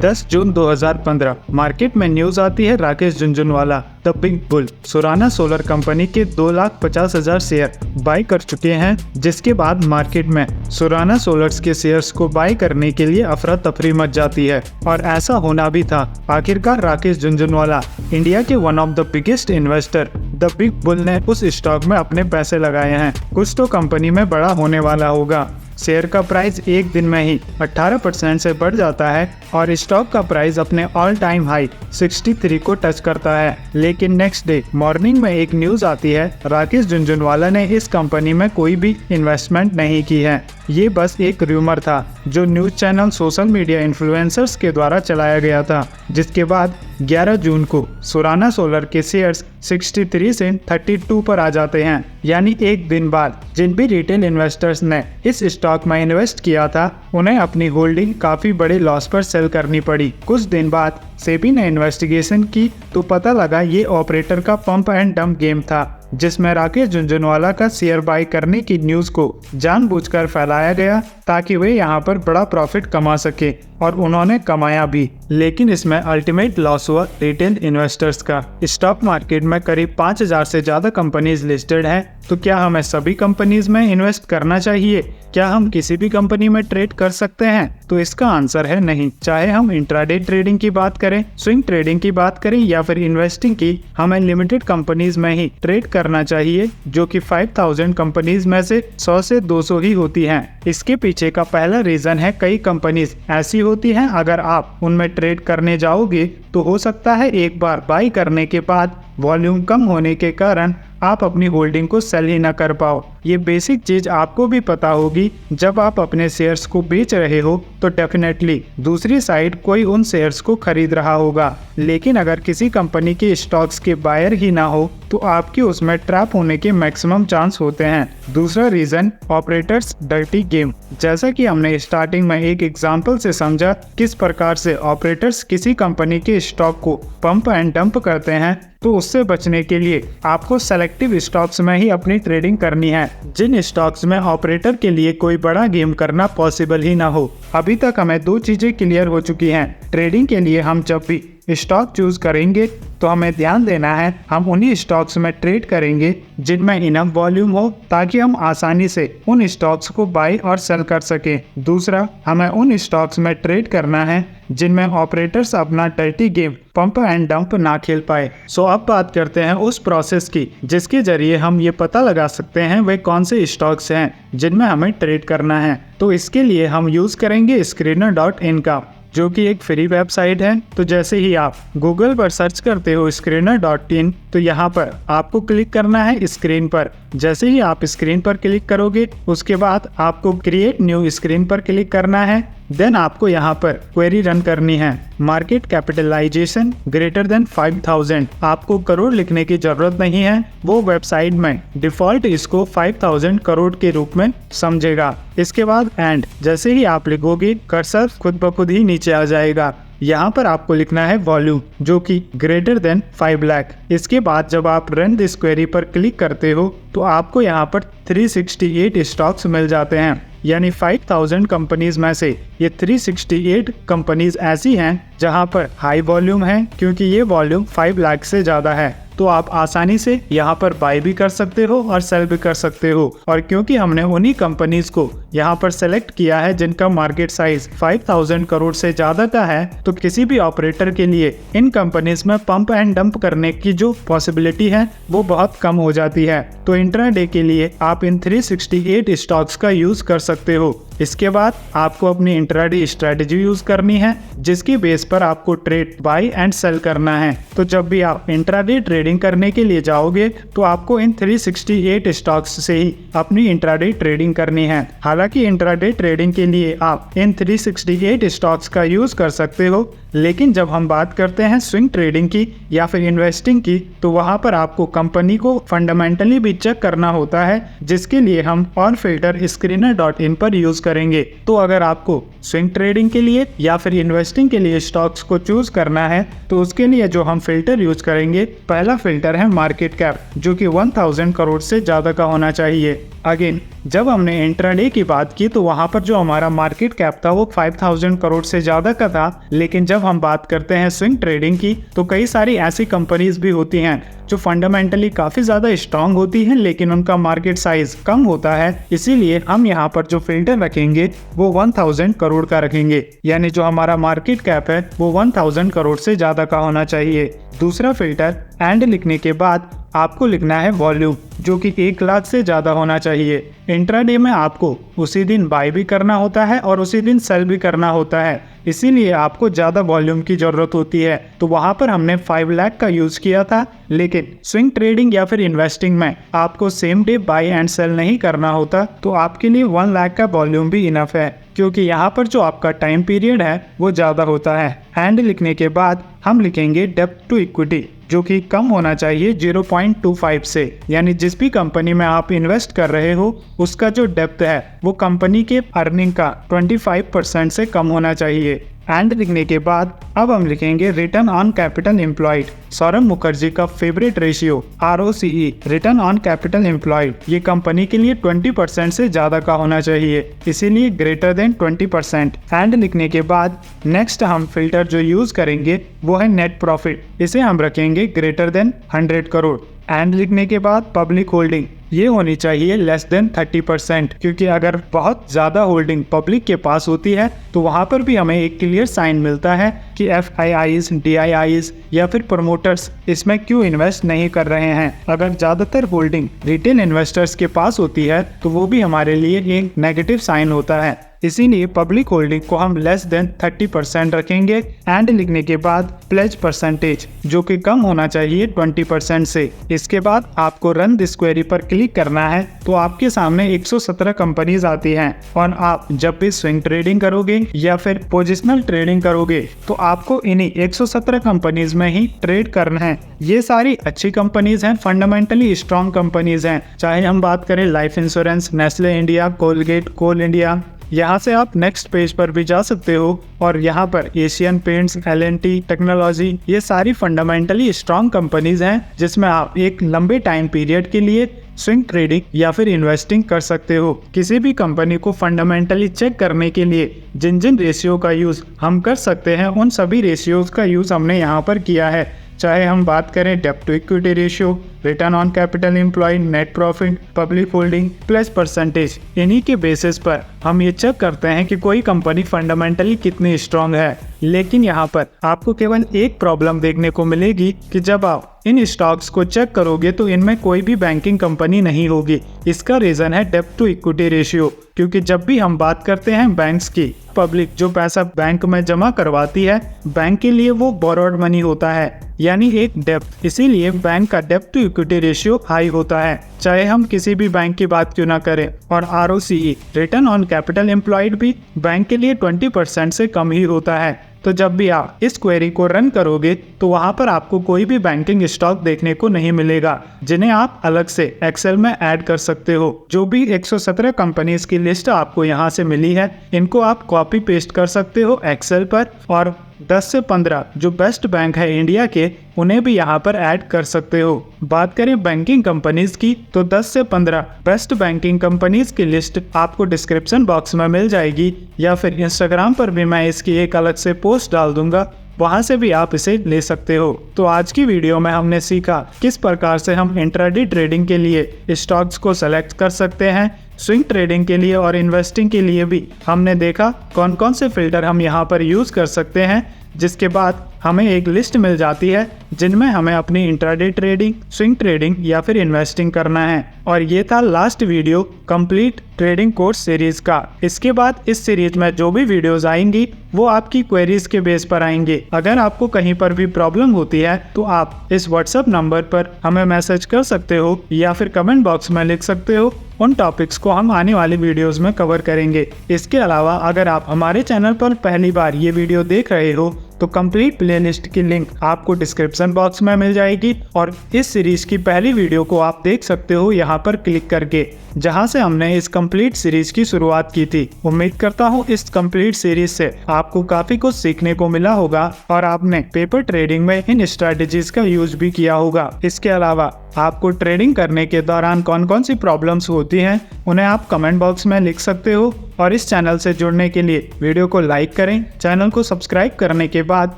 10 जून 2015 market में news आती है Rakesh Jhunjhunwala the big bull Surana solar company के 2,50,000 शेयर बाय कर चुके हैं, जिसके बाद मार्केट में सुराना सोलर्स के शेयर्स को बाय करने के लिए अफरा तफरी मच जाती है। और ऐसा होना भी था। आखिरकार राकेश झुनझुनवाला इंडिया के one of the biggest investor the big bull ने उस स्टॉक में अपने पैसे लगाए हैं। कुछ तो कंपनी में बड़ा होने वाला होगा। शेयर का प्राइस एक दिन में ही 18% से बढ़ जाता है और स्टॉक का प्राइस अपने ऑल टाइम हाई 63 को टच करता है। लेकिन नेक्स्ट डे मॉर्निंग में एक न्यूज आती है, राकेश झुनझुनवाला ने इस कंपनी में कोई भी इन्वेस्टमेंट नहीं की है। ये बस एक र्यूमर था जो news channel social media influencers के द्वारा चलाया गया था। जिसके बाद 11 जून को सुराना सोलर के शेयर्स 63 से 32 पर आ जाते हैं। यानी एक दिन बाद जिन भी रिटेल इन्वेस्टर्स ने इस स्टॉक में इन्वेस्ट किया था उन्हें अपनी होल्डिंग काफी बड़े लॉस पर सेल करनी पड़ी। कुछ दिन बाद सेबी ने इन्वेस्टिगेशन की तो पता लगा ये ऑपरेटर का पंप एंड डंप गेम था, जिसमें राकेश झुनझुनवाला का शेयर बाय करने की न्यूज को जानबूझकर फैलाया गया ताकि वे यहाँ पर बड़ा प्रॉफिट कमा सके, और उन्होंने कमाया भी। लेकिन इसमें अल्टीमेट लॉस हुआ रिटेल इन्वेस्टर्स का। स्टॉक मार्केट में करीब 5,000 से ज्यादा कंपनीज लिस्टेड हैं, तो क्या हमें सभी कंपनीज में इन्वेस्ट करना चाहिए? क्या हम किसी भी कंपनी में ट्रेड कर सकते हैं? तो इसका आंसर है नहीं। चाहे हम इंट्राडे ट्रेडिंग की बात करें, स्विंग ट्रेडिंग की बात करें या फिर इन्वेस्टिंग की, हमें लिमिटेड कंपनीज में ही ट्रेड करना चाहिए, जो कि 5,000 कंपनीज में से 100 से 200 ही होती हैं। इसके पीछे का पहला रीजन है, कई कंपनीज ऐसी होती हैं अगर आप उनमें ट्रेड करने जाओगे तो हो सकता है एक बार बाई करने के बाद वॉल्यूम कम होने के कारण आप अपनी होल्डिंग को सेल ही ना कर पाओ। ये बेसिक चीज आपको भी पता होगी। जब आप अपने शेयर्स को बेच रहे हो तो डेफिनेटली दूसरी साइड कोई उन शेयर्स को खरीद रहा होगा। लेकिन अगर किसी कंपनी के स्टॉक्स के बायर ही ना हो तो आपकी उसमें ट्रैप होने के मैक्सिमम चांस होते हैं। दूसरा रीजन, ऑपरेटर्स डर्टी गेम। जैसा कि हमने स्टार्टिंग में एक एग्जांपल से समझा किस प्रकार से ऑपरेटर्स किसी कंपनी के स्टॉक को पंप एंड डंप करते हैं, तो उससे बचने के लिए आपको सेलेक्टिव स्टॉक्स में ही अपनी ट्रेडिंग करनी है, जिन स्टॉक्स में ऑपरेटर के लिए कोई बड़ा गेम करना पॉसिबल ही ना हो। अभी तक हमें 2 चीजें क्लियर हो चुकी हैं। ट्रेडिंग के लिए हम जब भी स्टॉक चूज करेंगे तो हमें ध्यान देना है हम उन्हीं स्टॉक्स में ट्रेड करेंगे जिनमें इनफ वॉल्यूम हो, ताकि हम आसानी से उन स्टॉक्स को बाय और सेल कर सकें। दूसरा, हमें उन स्टॉक्स में ट्रेड करना है जिनमें ऑपरेटर्स अपना dirty game pump and dump ना खेल पाए। सो अब बात करते हैं उस प्रोसेस की जिसके जरिए हम ये पता लगा सकते हैं वे कौन से स्टॉक्स हैं जिनमें हमें ट्रेड करना है। तो इसके लिए हम यूज करेंगे Screener.in का, जो कि एक फ्री वेबसाइट है। तो जैसे ही आप गूगल पर सर्च करते हो Screener.in, तो यहाँ पर आपको क्लिक करना है स्क्रीन पर। जैसे ही आप स्क्रीन पर क्लिक करोगे उसके बाद आपको क्रिएट न्यू स्क्रीन पर क्लिक करना है। देन आपको यहाँ पर क्वेरी रन करनी है, मार्केट कैपिटलाइजेशन ग्रेटर देन 5,000। आपको करोड़ लिखने की जरूरत नहीं है, वो वेबसाइट में डिफॉल्ट इसको 5,000 करोड़ के रूप में समझेगा। इसके बाद एंड जैसे ही आप लिखोगे कर्सर खुद ब खुद ही नीचे आ जाएगा। यहाँ पर आपको लिखना है वॉल्यूम, जो कि ग्रेटर देन 5 लाख। इसके बाद जब आप रन दिस क्वेरी पर क्लिक करते हो तो आपको यहाँ पर 368 स्टॉक्स मिल जाते हैं। यानी 5,000 कंपनीज में से ये 368 कंपनीज ऐसी हैं जहां पर हाई वॉल्यूम है, क्योंकि ये वॉल्यूम 5 लाख से ज़्यादा है। तो आप आसानी से यहाँ पर बाय भी कर सकते हो और सेल भी कर सकते हो। और क्योंकि हमने उन्हीं कंपनीज को यहाँ पर सेलेक्ट किया है जिनका मार्केट साइज 5,000 करोड़ से ज़्यादा का है, तो किसी भी ऑपरेटर के लिए इन कंपनीज में पंप एंड डंप करने की जो पॉसिबिलिटी है वो बहुत कम हो जाती है। तो इंट्राडे के लिए आप इन 368 स्टॉक्स का यूज कर सकते हो। इसके बाद आपको अपनी इंट्राडे स्ट्रेटेजी यूज करनी है, जिसकी बेस पर आपको ट्रेड बाय एंड सेल करना है। तो जब भी आप इंट्राडे ट्रेडिंग करने के लिए जाओगे तो आपको इन 368 स्टॉक्स से ही अपनी इंट्राडे ट्रेडिंग करनी है। हालांकि इंट्राडे ट्रेडिंग के लिए आप इन 368 स्टॉक्स का यूज कर सकते हो, लेकिन जब हम बात करते हैं स्विंग ट्रेडिंग की या फिर इन्वेस्टिंग की, तो वहाँ पर आपको कंपनी को फंडामेंटली भी चेक करना होता है, जिसके लिए हम allfilterscreener.in पर यूज करेंगे। तो अगर आपको स्विंग ट्रेडिंग के लिए या फिर इन्वेस्टिंग के लिए स्टॉक्स को चूज करना है तो उसके लिए जो हम फिल्टर यूज करेंगे, पहला फिल्टर है मार्केट कैप, जो कि 1000 करोड़ से ज्यादा का होना चाहिए। अगेन जब हमने इंट्राडे की बात की तो वहां पर जो हमारा मार्केट कैप था वो 5000 करोड़ से ज्यादा का था। लेकिन जब हम बात करते हैं स्विंग ट्रेडिंग की तो कई सारी ऐसी कंपनीज भी होती हैं जो फंडामेंटली काफी ज्यादा स्ट्रांग होती हैं, लेकिन उनका मार्केट साइज कम होता है। इसीलिए हम यहाँ पर जो फिल्टर रखेंगे वो 1000 करोड़ का रखेंगे, यानी जो हमारा मार्केट कैप है वो 1000 करोड़ से ज्यादा का होना चाहिए। दूसरा फिल्टर एंड लिखने के बाद आपको लिखना है वॉल्यूम, जो कि 1 लाख से ज्यादा होना चाहिए। इंट्राडे में आपको उसी दिन बाय भी करना होता है और उसी दिन सेल भी करना होता है, इसीलिए आपको ज्यादा वॉल्यूम की जरूरत होती है। तो वहां पर हमने 5 लाख का यूज किया था। लेकिन स्विंग ट्रेडिंग या फिर इन्वेस्टिंग में आपको same day buy and sell नहीं करना होता, तो आपके लिए 1 लाख का वॉल्यूम भी इनफ है, क्योंकि यहाँ पर जो आपका टाइम पीरियड है वो ज्यादा होता है। एंड लिखने के बाद हम लिखेंगे डेब्ट टू इक्विटी, जो कि कम होना चाहिए 0.25 से, यानी जिस भी कंपनी में आप इन्वेस्ट कर रहे हो उसका जो डेब्ट है वो कंपनी के अर्निंग का 25% से कम होना चाहिए। एंड लिखने के बाद अब हम लिखेंगे return on capital employed, Saurabh Mukherjee का favourite ratio ROCE, return on capital employed, ये कंपनी के लिए 20% से ज्यादा का होना चाहिए, इसीलिए ग्रेटर देन 20%। एंड लिखने के बाद नेक्स्ट हम फिल्टर जो यूज करेंगे वो है नेट प्रॉफिट, इसे हम रखेंगे ग्रेटर देन 100 करोड़। एंड लिखने के बाद पब्लिक होल्डिंग ये होनी चाहिए लेस देन 30%, क्योंकि अगर बहुत ज़्यादा होल्डिंग पब्लिक के पास होती है तो वहाँ पर भी हमें एक क्लियर साइन मिलता है कि FIIs, DIIs या फिर प्रमोटर्स इसमें क्यों इन्वेस्ट नहीं कर रहे हैं। अगर ज़्यादातर होल्डिंग रिटेल इन्वेस्टर्स के पास होती है तो वो भी हमारे लिए एक नेगेटिव साइन होता है, इसीलिए पब्लिक होल्डिंग को हम लेस देन 30% रखेंगे। एंड लिखने के बाद प्लेज परसेंटेज, जो कि कम होना चाहिए 20% से। इसके बाद आपको रन दिस क्वेरी पर क्लिक करना है तो आपके सामने 117 कंपनीज आती हैं, और आप जब भी स्विंग ट्रेडिंग करोगे या फिर पोजिशनल ट्रेडिंग करोगे तो आपको इन्हीं 117 कंपनीज में ही ट्रेड करना है। ये सारी अच्छी कंपनीज हैं, फंडामेंटली स्ट्रॉन्ग कंपनीज हैं, चाहे हम बात करें life insurance, Nestle India, Colgate, Coal India. यहाँ से आप नेक्स्ट पेज पर भी जा सकते हो और यहाँ पर एशियन पेंट्स, L&T टेक्नोलॉजी, ये सारी फंडामेंटली स्ट्रॉन्ग कंपनीज हैं जिसमें आप एक लंबे टाइम पीरियड के लिए स्विंग ट्रेडिंग या फिर इन्वेस्टिंग कर सकते हो। किसी भी कंपनी को फंडामेंटली चेक करने के लिए जिन जिन रेशियो का यूज हम कर सकते हैं उन सभी रेशियोज का यूज हमने यहाँ पर किया है, चाहे हम बात करें डेब्ट to equity ratio, return on capital employed, net profit, public holding, plus percentage. इन्हीं के बेसिस पर हम ये चेक करते हैं कि कोई कंपनी फंडामेंटली कितनी स्ट्रांग है। लेकिन यहाँ पर आपको केवल एक प्रॉब्लम देखने को मिलेगी कि जब आप इन स्टॉक्स को चेक करोगे तो इनमें कोई भी बैंकिंग कंपनी नहीं होगी। इसका रीजन है डेब्ट टू इक्विटी रेशियो, क्योंकि जब भी हम बात करते हैं बैंक्स की, पब्लिक जो पैसा बैंक में जमा करवाती है बैंक के लिए वो बोरोड मनी होता है, यानी एक डेब्ट, इसीलिए बैंक का डेब्ट टू इक्विटी रेशियो हाई होता है, चाहे हम किसी भी बैंक की बात क्यों ना करें। और ROCE, return on capital employed, भी बैंक के लिए 20% से कम ही होता है। तो जब भी आप इस क्वेरी को रन करोगे तो वहां पर आपको कोई भी बैंकिंग स्टॉक देखने को नहीं मिलेगा, जिन्हें आप अलग से एक्सेल में ऐड कर सकते हो। जो भी 117 कंपनीज की लिस्ट आपको यहां से मिली है, इनको आप कॉपी पेस्ट कर सकते हो एक्सेल पर, और 10 से 15 जो बेस्ट बैंक है इंडिया के, उन्हें भी यहाँ पर ऐड कर सकते हो। बात करें बैंकिंग कंपनीज की तो 10 से 15 बेस्ट बैंकिंग कंपनीज की लिस्ट आपको डिस्क्रिप्शन बॉक्स में मिल जाएगी, या फिर इंस्टाग्राम पर भी मैं इसकी एक अलग से पोस्ट डाल दूंगा, वहां से भी आप इसे ले सकते हो। तो आज की वीडियो में हमने सीखा किस प्रकार से हम इंट्राडे ट्रेडिंग के लिए स्टॉक्स को सेलेक्ट कर सकते हैं, स्विंग ट्रेडिंग के लिए और इन्वेस्टिंग के लिए भी हमने देखा कौन कौन से फिल्टर हम यहाँ पर यूज कर सकते हैं, जिसके बाद हमें एक लिस्ट मिल जाती है जिनमें हमें अपनी इंट्राडे ट्रेडिंग, स्विंग ट्रेडिंग या फिर इन्वेस्टिंग करना है। और ये था last video complete trading course series का। इसके बाद इस सीरीज में जो भी वीडियोस आएंगी वो आपकी क्वेरीज के बेस पर आएंगे। अगर आपको कहीं पर भी प्रॉब्लम होती है तो आप इस व्हाट्सएप नंबर पर हमें मैसेज कर सकते हो या फिर कमेंट बॉक्स में लिख सकते हो। उन टॉपिक्स को हम आने वाली वीडियोस में कवर करेंगे। इसके अलावा अगर आप हमारे चैनल पर पहली बार ये वीडियो देख रहे हो तो कंप्लीट प्लेलिस्ट की लिंक आपको डिस्क्रिप्शन बॉक्स में मिल जाएगी और इस सीरीज की पहली वीडियो को आप देख सकते हो यहाँ पर क्लिक करके, जहाँ से हमने इस कंप्लीट सीरीज की शुरुआत की थी। उम्मीद करता हूँ इस कंप्लीट सीरीज से आपको काफी कुछ सीखने को मिला होगा और आपने पेपर ट्रेडिंग में इन स्ट्रेटेजीज का यूज भी किया होगा। इसके अलावा आपको ट्रेडिंग करने के दौरान कौन कौन सी प्रॉब्लम्स होती हैं उन्हें आप कमेंट बॉक्स में लिख सकते हो और इस चैनल से जुड़ने के लिए वीडियो को लाइक करें, चैनल को सब्सक्राइब करने के बाद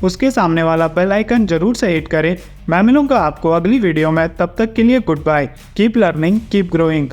उसके सामने वाला बेल आइकन जरूर से हिट करें। मैं मिलूंगा आपको अगली वीडियो में, तब तक के लिए good bye. Keep learning, keep growing.